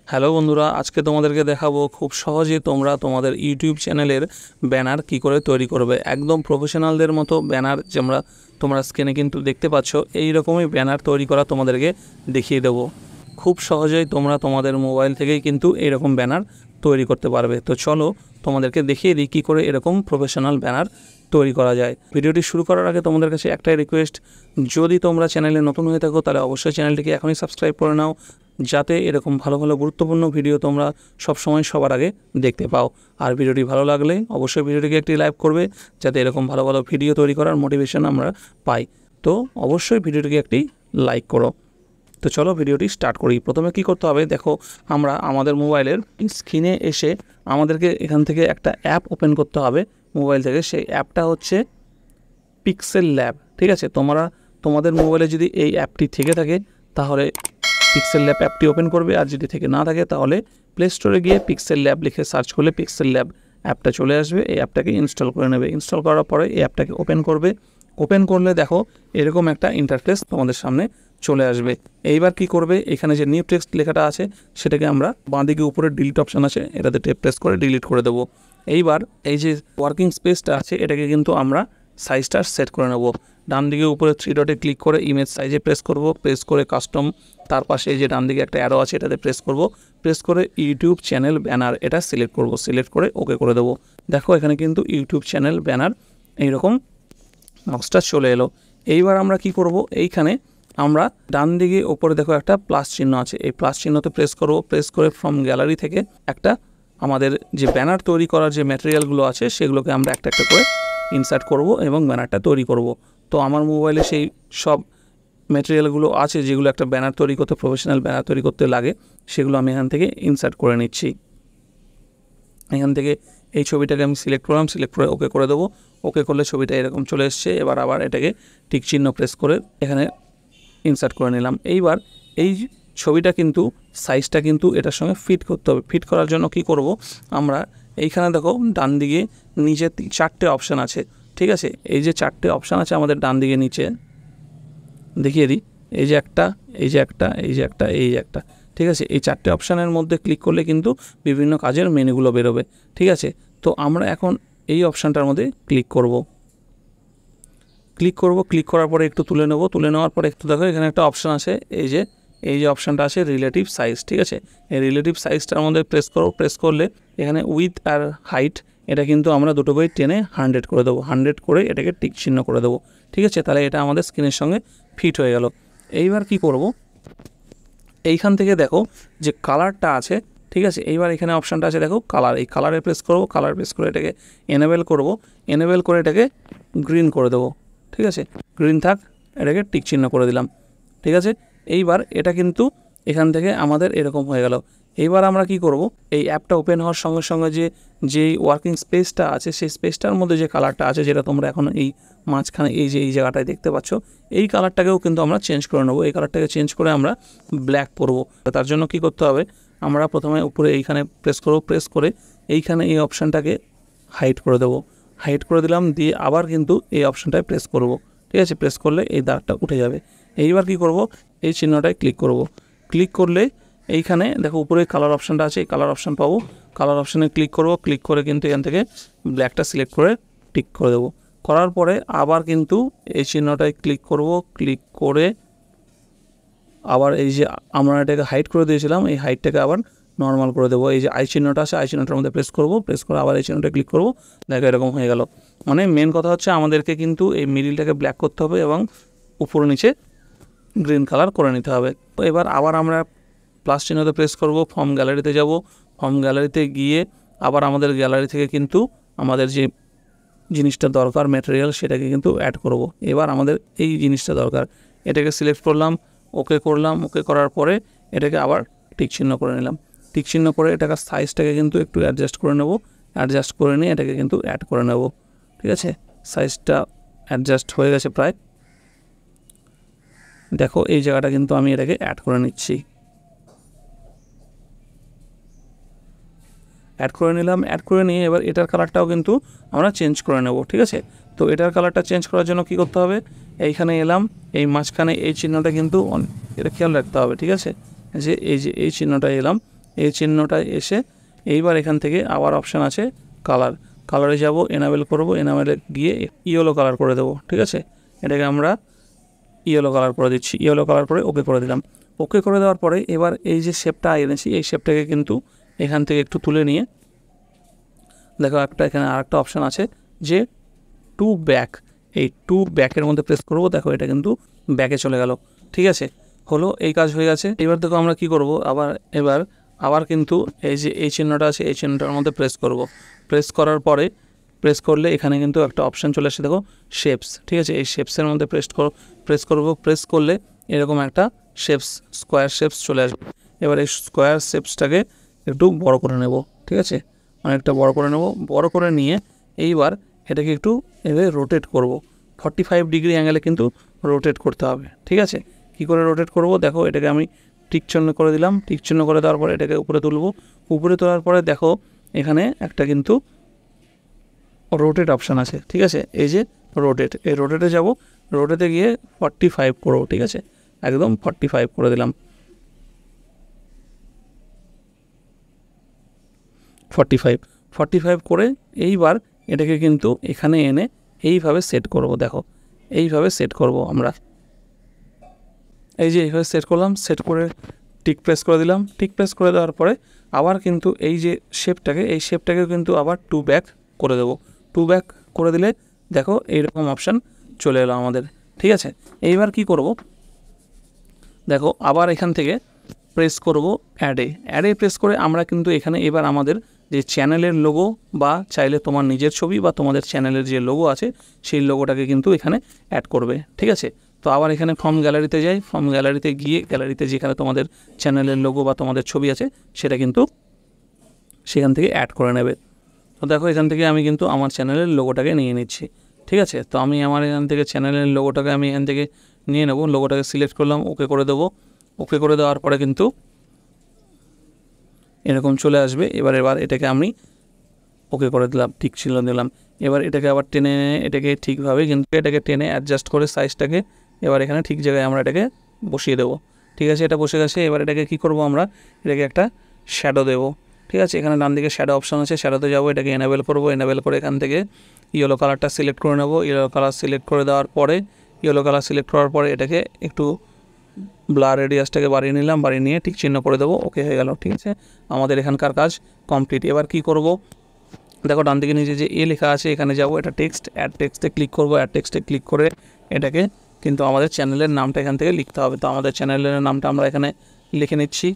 Hello বন্ধুরা, আজকে তোমাদেরকে দেখাবো খুব সহজে তোমরা তোমাদের ইউটিউব চ্যানেলের ব্যানার কি করে তৈরি করবে। একদম প্রফেশনালদের মতো ব্যানার যেমরা তোমরা স্ক্রিনে কিন্তু দেখতে পাচ্ছ, এই রকমই ব্যানার তৈরি করা তোমাদেরকে দেখিয়ে দেবো। খুব সহজেই তোমরা তোমাদের মোবাইল থেকেই কিন্তু এইরকম ব্যানার তৈরি করতে পারবে। তো চলো তোমাদেরকে দেখিয়ে দিই কী করে এরকম প্রফেশনাল ব্যানার তৈরি করা যায়। ভিডিওটি শুরু করার আগে তোমাদের কাছে একটাই রিকোয়েস্ট, যদি তোমরা চ্যানেলে নতুন হয়ে থাকো তাহলে অবশ্যই চ্যানেলটিকে এখনই সাবস্ক্রাইব করে নাও, যাতে এরকম ভালো ভালো গুরুত্বপূর্ণ ভিডিও তোমরা সবসময় সবার আগে দেখতে পাও। আর ভিডিওটি ভালো লাগলে অবশ্যই ভিডিওটিকে একটি লাইক করবে, যাতে এরকম ভালো ভালো ভিডিও তৈরি করার মোটিভেশন আমরা পাই। তো অবশ্যই ভিডিওটিকে একটি লাইক করো। তো চলো ভিডিওটি স্টার্ট করি। প্রথমে কি করতে হবে, দেখো আমরা আমাদের মোবাইলের স্ক্রিনে এসে আমাদেরকে এখান থেকে একটা অ্যাপ ওপেন করতে হবে মোবাইল থেকে। সেই অ্যাপটা হচ্ছে পিক্সেল ল্যাব। ঠিক আছে, তোমাদের মোবাইলে যদি এই অ্যাপটি থেকে থাকে তাহলে পিক্সেল ল্যাব অ্যাপটি ওপেন করবে, আর যদি থেকে না থাকে তাহলে প্লে স্টোরে গিয়ে পিক্সেল ল্যাব লিখে সার্চ করলে পিক্সেল ল্যাব অ্যাপটা চলে আসবে। এই অ্যাপটাকে ইনস্টল করে নেবে। ইনস্টল করার পরে এই অ্যাপটাকে ওপেন করবে। ওপেন করলে দেখো এরকম একটা ইন্টারফেস তোমাদের সামনে চলে আসবে। এইবার কি করবে, এখানে যে নিউ টেক্সট লেখাটা আছে সেটাকে আমরা বাঁদিকে উপরে ডিলিট অপশান আছে, এটাতে প্রেস করে ডিলিট করে দেবো। এইবার এই যে ওয়ার্কিং স্পেসটা আছে এটাকে কিন্তু আমরা সাইজটা সেট করে নেব। ডান দিকে উপরে 3 ডটে ক্লিক করে ইমেজ সাইজে প্রেস করব, প্রেস করে কাস্টম, তার পাশে এই যে ডান দিকে একটা অ্যারো আছে এটাতে প্রেস করব, প্রেস করে ইউটিউব চ্যানেল ব্যানার এটা সিলেক্ট করব, সিলেক্ট করে ওকে করে দেবো। দেখো এখানে কিন্তু ইউটিউব চ্যানেল ব্যানার এইরকম বক্সটা চলে এলো। এইবার আমরা কি করব, এইখানে আমরা ডান দিকে ওপরে দেখো একটা প্লাস চিহ্ন আছে, এই প্লাস চিহ্নতে প্রেস করব, প্রেস করে ফ্রম গ্যালারি থেকে একটা আমাদের যে ব্যানার তৈরি করার যে ম্যাটেরিয়ালগুলো আছে সেগুলোকে আমরা একটা একটা করে ইনসার্ট করব এবং ব্যানারটা তৈরি করব। তো আমার মোবাইলে সেই সব ম্যাটেরিয়ালগুলো আছে যেগুলো একটা ব্যানার তৈরি করতে, প্রফেশনাল ব্যানার তৈরি করতে লাগে, সেগুলো আমি এখান থেকে ইনসার্ট করে নিচ্ছি। এখান থেকে এই ছবিটাকে আমি সিলেক্ট করলাম, সিলেক্ট করে ওকে করে দেবো। ওকে করলে ছবিটা এরকম চলে এসছে। এবার আবার এটাকে টিক চিহ্ন প্রেস করে এখানে ইনসার্ট করে নিলাম। এইবার এই ছবিটা কিন্তু সাইজটা কিন্তু এটার সঙ্গে ফিট করতে হবে। ফিট করার জন্য কি করব, আমরা এইখানে দেখো ডান দিকে নিচে 4টে অপশান আছে। ঠিক আছে, এই যে 4টে অপশান আছে আমাদের ডান দিকে নিচে, দেখিয়ে দিই, এই যে একটা, এই যে একটা, এই যে একটা, এই যে একটা। ঠিক আছে, এই 4টে অপশানের মধ্যে ক্লিক করলে কিন্তু বিভিন্ন কাজের মেনুগুলো বেরোবে। ঠিক আছে, তো আমরা এখন এই অপশানটার মধ্যে ক্লিক করব। ক্লিক করার পরে একটু তুলে নেব। তুলে নেওয়ার পরে একটু দেখো এখানে একটা অপশান আছে, এই যে অপশানটা আছে রিলেটিভ সাইজ। ঠিক আছে, এই রিলেটিভ সাইজটার মধ্যে প্রেস করব। প্রেস করলে এখানে উইথ আর হাইট এটা কিন্তু আমরা দুটো বই টেনে 100 করে দেবো। 100 করে এটাকে টিক চিহ্ন করে দেবো। ঠিক আছে, তাহলে এটা আমাদের স্ক্রিনের সঙ্গে ফিট হয়ে গেল। এইবার কি করব, এইখান থেকে দেখো যে কালারটা আছে। ঠিক আছে, এইবার এখানে অপশানটা আছে দেখো কালার, এই কালারে প্রেস করব। কালার প্রেস করে এটাকে এনেবেল করব। এনেবেল করে এটাকে গ্রিন করে দেবো। ঠিক আছে, গ্রিন থাক, এটাকে টিক চিহ্ন করে দিলাম। ঠিক আছে, এইবার এটা কিন্তু এখান থেকে আমাদের এরকম হয়ে গেল। এইবার আমরা কি করব, এই অ্যাপটা ওপেন হওয়ার সঙ্গে সঙ্গে যেই ওয়ার্কিং স্পেসটা আছে সেই স্পেসটার মধ্যে যে কালারটা আছে, যেটা তোমরা এখন এই মাঝখানে এই যে এই জায়গাটায় দেখতে পাচ্ছ, এই কালারটাকেও কিন্তু আমরা চেঞ্জ করে নেবো। এই কালারটাকে চেঞ্জ করে আমরা ব্ল্যাক করব। তার জন্য কি করতে হবে, আমরা প্রথমে উপরে এইখানে প্রেস করব, প্রেস করে এইখানে এই অপশানটাকে হাইড করে দেবো। হাইড করে দিলাম, দিয়ে আবার কিন্তু এই অপশানটায় প্রেস করব। ঠিক আছে, প্রেস করলে এই দাগটা উঠে যাবে। এইবার কি করব, এই চিহ্নটায় ক্লিক করব। ক্লিক করলে এইখানে দেখো উপরে কালার অপশানটা আছে, এই কালার অপশান পাবো। কালার অপশানে ক্লিক করব। ক্লিক করে কিন্তু এখান থেকে ব্ল্যাকটা সিলেক্ট করে টিক করে দেবো। করার পরে আবার কিন্তু এই চিহ্নটায় ক্লিক করব। ক্লিক করে আবার এই যে আমরা এটাকে হাইড করে দিয়েছিলাম, এই হাইটটাকে আবার নর্মাল করে দেবো। এই যে আই চিহ্নটা আছে, আই চিহ্নটার মধ্যে প্রেস করব। প্রেস করে আবার এই চিহ্নটা ক্লিক করব। দেখো এরকম হয়ে গেল। মানে মেন কথা হচ্ছে আমাদেরকে কিন্তু এই মিডিলটাকে ব্ল্যাক করতে হবে এবং উপরে নিচে গ্রিন কালার করে নিতে হবে। তো এবার আবার আমরা প্লাস চিহ্নতে প্রেস করব, ফর্ম গ্যালারিতে যাব। ফর্ম গ্যালারিতে গিয়ে আবার আমাদের গ্যালারি থেকে কিন্তু আমাদের যে জিনিসটা দরকার ম্যাটেরিয়াল সেটাকে কিন্তু অ্যাড করব। এবার আমাদের এই জিনিসটা দরকার, এটাকে সিলেক্ট করলাম, ওকে করলাম। ওকে করার পরে এটাকে আবার টিক চিহ্ন করে নিলাম। টিক চিহ্ন করে এটাকে সাইজটাকে কিন্তু একটু অ্যাডজাস্ট করে নেব। অ্যাডজাস্ট করে নিয়ে এটাকে কিন্তু অ্যাড করে নেব। ঠিক আছে, সাইজটা অ্যাডজাস্ট হয়ে গেছে প্রায়। দেখো এই জায়গাটা কিন্তু আমি এটাকে অ্যাড করে নিচ্ছি। অ্যাড করে নিলাম। অ্যাড করে নিয়ে এবার এটার কালারটাও কিন্তু আমরা চেঞ্জ করে নেব। ঠিক আছে, তো এটার কালারটা চেঞ্জ করার জন্য কি করতে হবে, এইখানে এলাম, এই মাঝখানে এই চিহ্নটা কিন্তু এটা খেয়াল রাখতে হবে। ঠিক আছে, যে এই চিহ্নটা এলাম, এই চিহ্নটা এসে এইবার এখান থেকে আবার অপশান আছে কালার, কালারে যাব, এনাবেল করব, এনাবেলে গিয়ে ইয়েলো কালার করে দেবো। ঠিক আছে, এটাকে আমরা ইয়েলো কালার করে দিচ্ছি, ইয়েলো কালার করে ওকে করে দিলাম। ওকে করে দেওয়ার পরে এবার এই যে শেপটা এনেছি এই শেপটাকে কিন্তু এখান থেকে একটু তুলে নিয়ে দেখো একটা এখানে আরেকটা অপশান আছে যে টু ব্যাক, এই টু ব্যাকের মধ্যে প্রেস করব, দেখো এটা কিন্তু ব্যাকে চলে গেল। ঠিক আছে, হলো, এই কাজ হয়ে গেছে। এবার দেখো আমরা কি করব, আবার কিন্তু এই যে এই চিহ্নটা আছে এই চিহ্নটার মধ্যে প্রেস করব। প্রেস করার পরে প্রেস করলে এখানে কিন্তু একটা অপশান চলে আসে, দেখো শেপস। ঠিক আছে, এই শেপসের মধ্যে প্রেস করব। প্রেস করলে এরকম একটা শেপস, স্কোয়ার শেপস চলে আসবে। এবার এই স্কোয়ার শেপসটাকে একটু বড় করে নেব। ঠিক আছে, অনেকটা বড় করে নেব। বড় করে নিয়ে এইবার এটাকে একটু এভাবে রোটেট করব। 45 ডিগ্রি অ্যাঙ্গেলে কিন্তু রোটেট করতে হবে। ঠিক আছে, কী করে রোটেট করব, দেখো এটাকে আমি টিক চিহ্ন করে দিলাম। টিক চিহ্ন করে দেওয়ার পরে এটাকে উপরে তুলব। উপরে তোলার পরে দেখো এখানে একটা কিন্তু রোটেট অপশান আছে। ঠিক আছে, এই যে রোটেট, এই রোটেটে যাব, রোটেটে গিয়ে 45 করবো। ঠিক আছে, একদম 45 করে দিলাম। 45 করে এইবার এটাকে কিন্তু এখানে এনে এইভাবে সেট করব। দেখো এইভাবে সেট করব আমরা, এই যে এইভাবে সেট করলাম। সেট করে টিক প্রেস করে দিলাম। টিক প্রেস করে দেওয়ার পরে আবার কিন্তু এই যে এই শেপটাকে কিন্তু আবার টু ব্যাক করে দেবো। টু ব্যাক করে দিলে দেখো এইরকম অপশান চলে এলো আমাদের। ঠিক আছে, এইবার কি করব, দেখো আবার এখান থেকে প্রেস করব অ্যাডে প্রেস করে আমরা কিন্তু এখানে এবার আমাদের যে চ্যানেলের লোগো বা চাইলে তোমার নিজের ছবি বা তোমাদের চ্যানেলের যে লোগো আছে সেই লোগোটাকে কিন্তু এখানে অ্যাড করবে। ঠিক আছে, তো আবার এখানে ফর্ম গ্যালারিতে যাই। ফর্ম গ্যালারিতে গিয়ে গ্যালারিতে যেখানে তোমাদের চ্যানেলের লোগো বা তোমাদের ছবি আছে সেটা কিন্তু সেখান থেকে অ্যাড করে নেবে। তো দেখো এখান থেকে আমি কিন্তু আমার চ্যানেলের লোগোটাকে নিয়ে নিচ্ছি। ঠিক আছে, তো আমি আমার এখান থেকে চ্যানেলের লোগোটাকে আমি এখান থেকে নিয়ে নেব। লোগোটাকে সিলেক্ট করলাম, ওকে করে দেবো। ওকে করে দেওয়ার পরে কিন্তু এরকম চলে আসবে। এবার এটাকে আমি ওকে করে দিলাম, ঠিক ছিল দিলাম। এবার এটাকে আবার টেনে এটাকে ঠিকভাবে কিন্তু এটাকে টেনে অ্যাডজাস্ট করে সাইজটাকে এবার এখানে ঠিক জায়গায় আমরা এটাকে বসিয়ে দেবো। ঠিক আছে, এটা বসে গেছে। এবার এটাকে কী করবো, আমরা এটাকে একটা শ্যাডো দেবো। ঠিক আছে, এখানে ডান দিকে শ্যাডো অপশান আছে, শ্যাডোতে যাবো, এটাকে এনাবেল করবো। এনাবেল করে এখান থেকে ইয়েলো কালারটা সিলেক্ট করে নেবো। ইয়েলো কালার সিলেক্ট করে দেওয়ার পরে এটাকে একটু ব্লার রেডিয়াসটাকে বাড়িয়ে নিলাম, বাড়িয়ে নিয়ে ঠিক চিহ্ন করে দেবো। ওকে হয়ে গেল। ঠিক আছে, আমাদের এখানকার কাজ কমপ্লিট। এবার কি করব, দেখো ডান দিকে নিচে যে লেখা আছে এখানে যাব, এটা টেক্সট, অ্যাড টেক্সটে ক্লিক করবো। অ্যাড টেক্সটে ক্লিক করে এটাকে কিন্তু আমাদের চ্যানেলের নামটা এখান থেকে লিখতে হবে। তো আমাদের চ্যানেলের নামটা আমরা এখানে লিখে নিচ্ছি।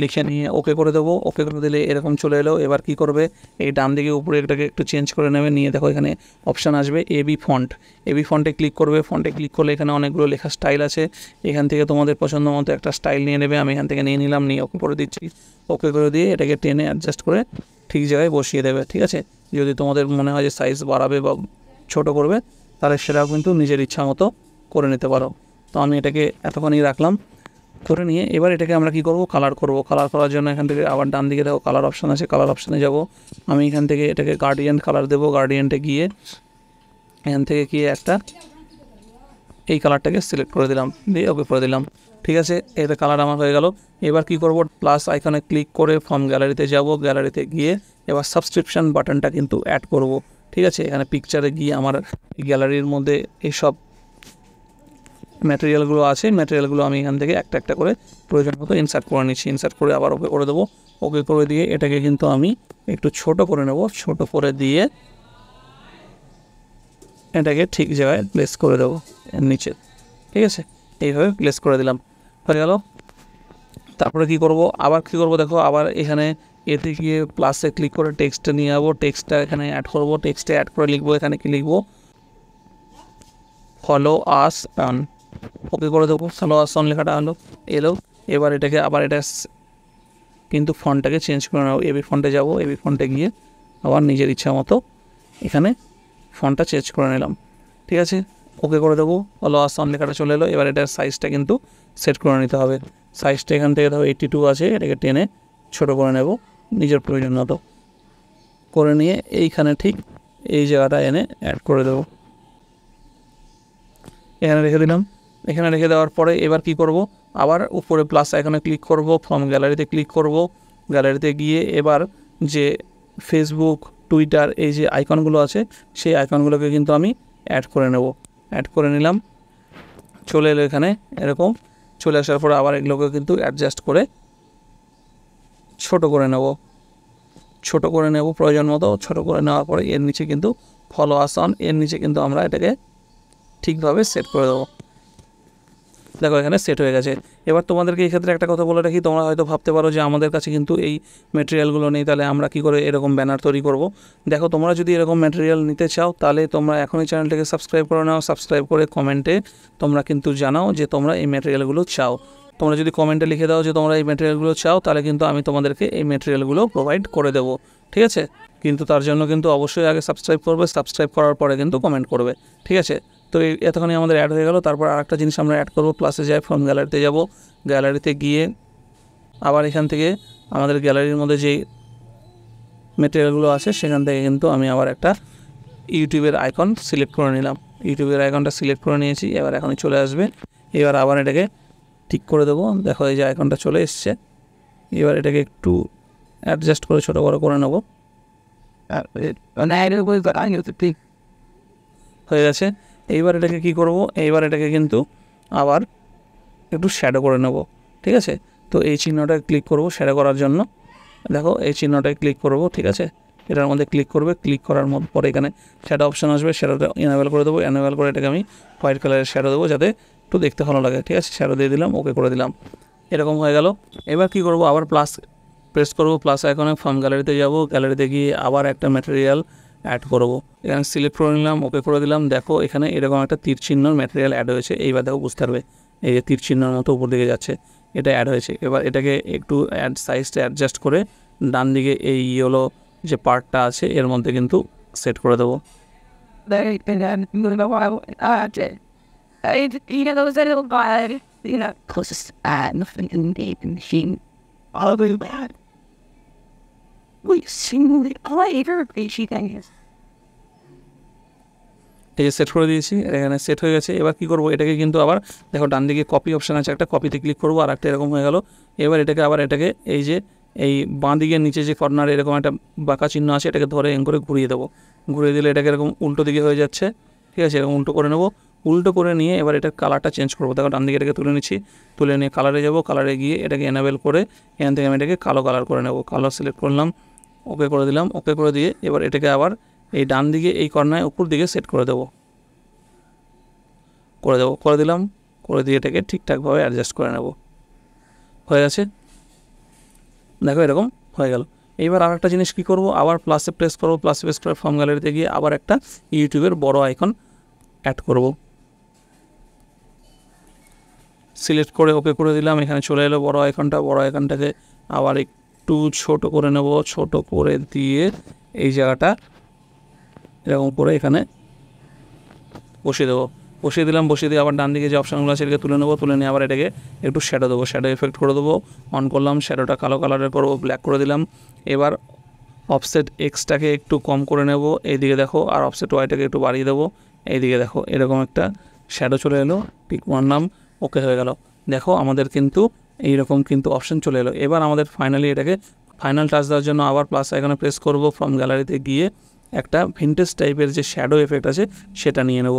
লিখে নিয়ে ওকে করে দেবো। ওকে করে দিলে এরকম চলে এলো। এবার কি করবে, এই ডান দিকে উপরে এটাকে একটু চেঞ্জ করে নেবে, নিয়ে দেখো এখানে অপশান আসবে এবি ফন্টে ক্লিক করবে। ফন্টে ক্লিক করলে এখানে অনেকগুলো লেখা স্টাইল আছে, এখান থেকে তোমাদের পছন্দ মতো একটা স্টাইল নিয়ে নেবে। আমি এখান থেকে নিয়ে নিলাম, নিয়ে ওকে করে দিচ্ছি। ওকে করে দিয়ে এটাকে টেনে অ্যাডজাস্ট করে ঠিক জায়গায় বসিয়ে দেবে। ঠিক আছে, যদি তোমাদের মনে হয় যে সাইজ বাড়াবে বা ছোটো করবে তাহলে সেটাও কিন্তু নিজের ইচ্ছা মতো করে নিতে পারো। তো আমি এটাকে এতক্ষণই রাখলাম, করে নিয়ে এবার এটাকে আমরা কি করব, কালার করার জন্য এখান থেকে আবার ডান দিকে দেখো কালার অপশান আছে, কালার অপশানে যাব। আমি এখান থেকে এটাকে গার্ডিয়ান কালার দেবো। গার্ডিয়ানটে গিয়ে এখান থেকে গিয়ে একটা এই কালারটাকে সিলেক্ট করে দিলাম, দিয়ে ওকে করে দিলাম। ঠিক আছে, এটা কালার আমার হয়ে গেল। এবার কি করব, প্লাস আইকনে ক্লিক করে ফর্ম গ্যালারিতে যাব। গ্যালারিতে গিয়ে এবার সাবস্ক্রিপশন বাটনটা কিন্তু অ্যাড করব। ঠিক আছে, এখানে পিকচারে গিয়ে আমার গ্যালারির মধ্যে এইসব ম্যাটেরিয়ালগুলো আছে, ম্যাটেরিয়ালগুলো আমি এখান থেকে একটা একটা করে প্রয়োজন মতো ইনসার্ট করে নিচ্ছি। ইনসার্ট করে আবার ওকে করে দেবো। ওকে করে দিয়ে এটাকে কিন্তু আমি একটু ছোট করে নেব। ছোট করে দিয়ে এটাকে ঠিক জায়গায় প্লেস করে দেবো নিচে। ঠিক আছে, এইভাবে প্লেস করে দিলাম, হয়ে গেল। তারপরে কি করব, দেখো আবার এখানে এতে গিয়ে প্লাসে ক্লিক করে টেক্সটটা নিয়ে যাবো। টেক্সটটা এখানে অ্যাড করব। টেক্সটে অ্যাড করে লিখবো, এখানে কি লিখবো, ফলো আস অন। ওকে করে দেবো, ফলো আস অন লেখাটা এলো। এবার এটাকে আবার এটা কিন্তু ফন্টটাকে চেঞ্জ করে নেবো। এবি ফন্টে যাব। এবি ফন্টে গিয়ে আবার নিজের ইচ্ছা মতো এখানে ফন্টটা চেঞ্জ করে নিলাম। ঠিক আছে, ওকে করে দেবো, ফলো আস অন লেখাটা চলে এলো। এবার এটার সাইজটা কিন্তু সেট করে নিতে হবে। সাইজটা এখান থেকে ধরো 82 আছে, এটাকে টেনে ছোটো করে নেব নিজের প্রয়োজন মতো করে নিয়ে এইখানে ঠিক এই জায়গাটা এনে অ্যাড করে দেবো। এখানে রেখে দিলাম। এখানে রেখে দেওয়ার পরে এবার কি করব, আবার উপরে প্লাস আইকনে ক্লিক করব, ফ্রম গ্যালারিতে ক্লিক করব। গ্যালারিতে গিয়ে এবার যে ফেসবুক, টুইটার এই যে আইকনগুলো আছে সেই আইকনগুলোকে কিন্তু আমি অ্যাড করে নেব। অ্যাড করে নিলাম, চলে এলো এখানে এরকম। চলে আসার পরে আবার এগুলোকে কিন্তু অ্যাডজাস্ট করে ছোট করে নেব প্রয়োজন মতো। ছোট করে নেওয়ার পরে এর নিচে কিন্তু ফলো আস অন, এর নিচে কিন্তু আমরা এটাকে ঠিকভাবে সেট করে দেবো। দেখো এখানে সেট হয়ে গেছে। এবার তোমাদেরকে এই ক্ষেত্রে একটা কথা বলে রাখি, তোমরা হয়তো ভাবতে পারো যে আমাদের কাছে কিন্তু এই ম্যাটেরিয়ালগুলো নেই, তাহলে আমরা কি করে এরকম ব্যানার তৈরি করব। দেখো তোমরা যদি এরকম ম্যাটেরিয়াল নিতে চাও তাহলে তোমরা এখনই চ্যানেলটাকে সাবস্ক্রাইব করে নাও। সাবস্ক্রাইব করে কমেন্টে তোমরা কিন্তু জানাও যে তোমরা এই ম্যাটেরিয়ালগুলো চাও। তোমরা যদি কমেন্টে লিখে দাও যে তোমরা এই ম্যাটেরিয়ালগুলো চাও, তাহলে কিন্তু আমি তোমাদেরকে এই ম্যাটেরিয়ালগুলো প্রোভাইড করে দেবো, ঠিক আছে। কিন্তু তার জন্য কিন্তু অবশ্যই আগে সাবস্ক্রাইব করবে, সাবস্ক্রাইব করার পরে কিন্তু কমেন্ট করবে, ঠিক আছে। তো এতক্ষণে আমাদের অ্যাড হয়ে গেল। তারপর আরেকটা জিনিস আমরা অ্যাড করব, প্লাসে যাই, ফ্রম গ্যালারিতে যাব। গ্যালারিতে গিয়ে আবার এখান থেকে আমাদের গ্যালারির মধ্যে যেই ম্যাটেরিয়ালগুলো আছে সেখান থেকে কিন্তু আমি আবার একটা ইউটিউবের আইকন সিলেক্ট করে নিলাম। ইউটিউবের আইকনটা সিলেক্ট করে নিয়েছি, এবার এখনই চলে আসবে। এবার আবার এটাকে ঠিক করে দেবো। দেখো এই যে আইকনটা চলে এসছে। এবার এটাকে একটু অ্যাডজাস্ট করে ছোটো বড়ো করে নেব। হয়ে গেছে। এইবার এটাকে কি করব, এইবার এটাকে কিন্তু আবার একটু শ্যাডো করে নেব, ঠিক আছে। তো এই চিহ্নটায় ক্লিক করব শ্যাডো করার জন্য। দেখো এই চিহ্নটায় ক্লিক করব, ঠিক আছে। এটার মধ্যে ক্লিক করবে, ক্লিক করার পরে এখানে শ্যাডো অপশান আসবে, শ্যাডোটা এনাবেল করে দেবো। এনাবেল করে এটাকে আমি হোয়াইট কালারের শ্যাডো দেবো যাতে একটু দেখতে ভালো লাগে, ঠিক আছে। শ্যাডো দিয়ে দিলাম, ওকে করে দিলাম, এরকম হয়ে গেল। এবার কি করব, আবার প্লাস প্রেস করব, প্লাস আইকনে ফ্রম গ্যালারিতে যাব। গ্যালারিতে গিয়ে আবার একটা ম্যাটেরিয়াল অ্যাড করব। এখানে সিলেক্ট করে নিলাম, ওকে করে দিলাম। দেখো এখানে এরকম একটা তীর চিহ্নর ম্যাটেরিয়াল অ্যাড হয়েছে। এইবার দেখো বুঝতে পারবে, এই যে তীর চিহ্নের মতো উপর দিকে যাচ্ছে, এটা অ্যাড হয়েছে। এবার এটাকে একটু সাইজটা অ্যাডজাস্ট করে ডান দিকে এই ইয়েলো যে পার্টটা আছে এর মধ্যে কিন্তু সেট করে দেবো। এই যে সেট করে দিয়েছি, এখানে সেট হয়ে গেছে। এবার কী করবো, এটাকে কিন্তু আবার দেখো ডান দিকে কপি অপশান আছে, একটা কপিতে ক্লিক করবো, আর একটা এরকম হয়ে গেল। এবার এটাকে আবার এটাকে এই যে এই বাঁ দিকের নিচে যে কর্নারে এরকম একটা বাঁকা চিহ্ন আছে, এটাকে ধরে করে ঘুরিয়ে দেবো। ঘুরিয়ে দিলে এটাকে এরকম উল্টো দিকে হয়ে যাচ্ছে, ঠিক আছে। এরকম উল্টো করে নেবো। উল্টো করে নিয়ে এবার এটার কালারটা চেঞ্জ করবো। দেখো ডান দিকে এটাকে তুলে নিচ্ছি, তুলে নিয়ে কালারে যাব। কালারে গিয়ে এটাকে এনাবেল করে এখান থেকে আমি এটাকে কালো কালার করে নেবো। কালার সিলেক্ট করলাম, ওকে করে দিলাম। ওকে করে দিয়ে এবার এটাকে আবার এই ডান দিকে এই কর্নারে উপর দিকে সেট করে দেবো, করে দিলাম। করে দিয়ে এটাকে ঠিকঠাকভাবে অ্যাডজাস্ট করে নেব। হয়ে গেছে, দেখো এরকম হয়ে গেল। এইবার আর একটা জিনিস কী করবো, আবার প্লাসে প্রেস করবো। প্লাসে প্রেস করে ফর্ম গ্যালারিতে গিয়ে আবার একটা ইউটিউবের বড় আইকন অ্যাড করব। সিলেক্ট করে ওকে করে দিলাম। এখানে চলে এলো বড় আইকনটা। বড় আইকনটাকে আবার একটু ছোট করে নেব। ছোট করে দিয়ে এই জায়গাটা এরকম করে এখানে বসিয়ে দেবো। বসিয়ে দিলাম। বসিয়ে দিয়ে আবার ডান দিকে যে অপশানগুলো আছে এটাকে তুলে নেবো। তুলে নিয়ে আবার এটাকে একটু শ্যাডো দেবো। শ্যাডো এফেক্ট করে দেবো। অন করলাম, শ্যাডোটা কালো কালারের করবো, ব্ল্যাক করে দিলাম। এবার অফসেট এক্সটাকে একটু কম করে নেব, এইদিকে দেখো। আর অফসেট ওয়াইটাকে একটু বাড়িয়ে দেবো, এইদিকে দেখো। এরকম একটা শ্যাডো চলে এলো, টিক মারলাম, ওকে হয়ে গেল। দেখো আমাদের কিন্তু এইরকম কিন্তু অপশান চলে এলো। এবার আমাদের ফাইনালি এটাকে ফাইনাল টাচ দেওয়ার জন্য আবার প্লাস আইকনে প্রেস করব। ফ্রম গ্যালারিতে গিয়ে একটা ভিন্টেজ টাইপের যে শ্যাডো এফেক্ট আছে সেটা নিয়ে নেব।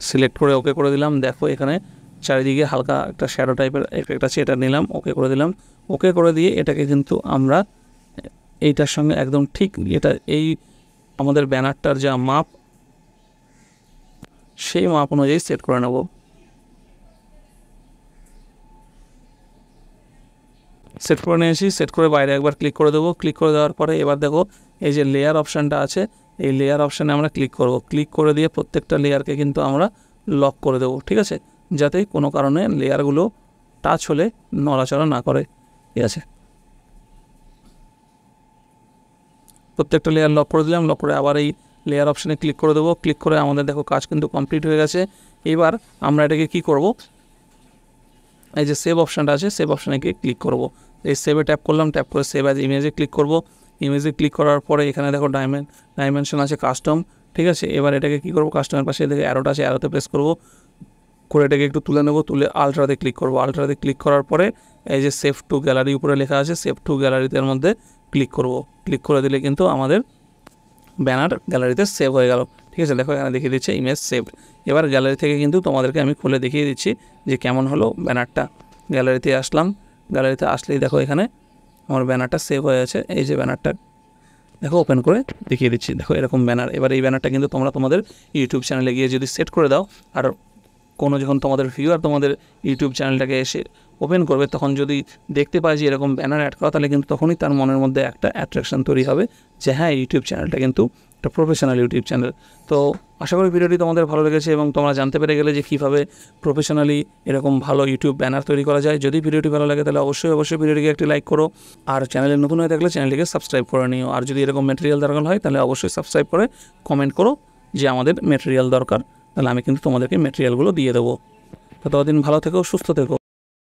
সিলেক্ট করে ওকে করে দিলাম। দেখো এখানে চারিদিকে হালকা একটা শ্যাডো টাইপের এফেক্ট আছে, এটা নিলাম, ওকে করে দিলাম। ওকে করে দিয়ে এটাকে কিন্তু আমরা এইটার সঙ্গে একদম ঠিক এটা এই আমাদের ব্যানারটার যা মাপ সেই মাপ অনুযায়ী সেট করে নেব। সেট করে নিয়েছি। সেট করে বাইরে একবার ক্লিক করে দেবো। ক্লিক করে দেওয়ার পরে এবার দেখো এই যে লেয়ার অপশানটা আছে, এই লেয়ার অপশানে আমরা ক্লিক করব। ক্লিক করে দিয়ে প্রত্যেকটা লেয়ারকে কিন্তু আমরা লক করে দেবো, ঠিক আছে, যাতে কোনো কারণে লেয়ারগুলো টাচ হলে নড়াচড়া না করে, ঠিক আছে। প্রত্যেকটা লেয়ার লক করে দিলাম। লক করে আবার এই লেয়ার অপশানে ক্লিক করে দেবো। ক্লিক করে আমাদের দেখো কাজ কিন্তু কমপ্লিট হয়ে গেছে। এবার আমরা এটাকে কি করব, এই যে সেভ অপশানটা আছে সেভ অপশানে গিয়ে ক্লিক করব। এই সেভে ট্যাপ করলাম, ট্যাপ করে সেভ অ্যাজ ইমেজে ক্লিক করব। ইমেজে ক্লিক করার পরে এখানে দেখো ডাইমেনশন আছে কাস্টম, ঠিক আছে। এবার এটাকে কি করব, কাস্টমের পাশে দেখে অ্যারোটা আছে, অ্যারোতে প্রেস করব। করে এটাকে একটু তুলে নেব, তুলে আলট্রাতে ক্লিক করব। আলট্রাতে ক্লিক করার পরে এই যে সেভ টু গ্যালারি উপরে লেখা আছে, সেভ টু গ্যালারিতে মধ্যে ক্লিক করব। ক্লিক করে দিলে কিন্তু আমাদের ব্যানার গ্যালারিতে সেভ হয়ে গেল। ঠিক আছে, দেখো এখানে দেখিয়ে দিচ্ছে ইমেজ সেভড। এবার গ্যালারি থেকে কিন্তু তোমাদেরকে আমি খুলে দেখিয়ে দিচ্ছি যে কেমন হলো ব্যানারটা। গ্যালারিতে আসলাম, গ্যালারিতে আসলেই দেখো এখানে আমার ব্যানারটা সেভ হয়ে আছে। এই যে ব্যানারটা দেখো ওপেন করে দেখিয়ে দিচ্ছি, দেখো এরকম ব্যানার। এবার এই ব্যানারটা কিন্তু তোমরা তোমাদের ইউটিউব চ্যানেলে গিয়ে যদি সেট করে দাও, আর কোনো যখন তোমাদের ভিউয়ার তোমাদের ইউটিউব চ্যানেলটাকে এসে ওপেন করবে, তখন যদি দেখতে পায় যে এরকম ব্যানার অ্যাড করা, তাহলে কিন্তু তখনই তার মনের মধ্যে একটা অ্যাট্রাকশন তৈরি হবে যে হ্যাঁ, ইউটিউব চ্যানেলটা কিন্তু একটা প্রফেশনাল ইউটিউব চ্যানেল। তো আশা করি ভিডিওটি তোমাদের ভালো লেগেছে এবং তোমরা জানতে পেরে গেলে যে কীভাবে প্রফেশনালি এরকম ভালো ইউটিউব ব্যানার তৈরি করা যায়। যদি ভিডিওটি ভালো লাগে তাহলে অবশ্যই ভিডিওটিকে একটি লাইক করো, আর চ্যানেলে নতুন হয়ে থাকলে চ্যানেলটিকে সাবস্ক্রাইব করে নিও। আর যদি এরকম ম্যাটেরিয়াল দরকার হয় তাহলে অবশ্যই সাবস্ক্রাইব করে কমেন্ট করো যে আমাদের ম্যাটেরিয়াল দরকার, তাহলে আমি কিন্তু তোমাদেরকে ম্যাটেরিয়ালগুলো দিয়ে দেবো। ততদিন ভালো থেকো, সুস্থ থেকো।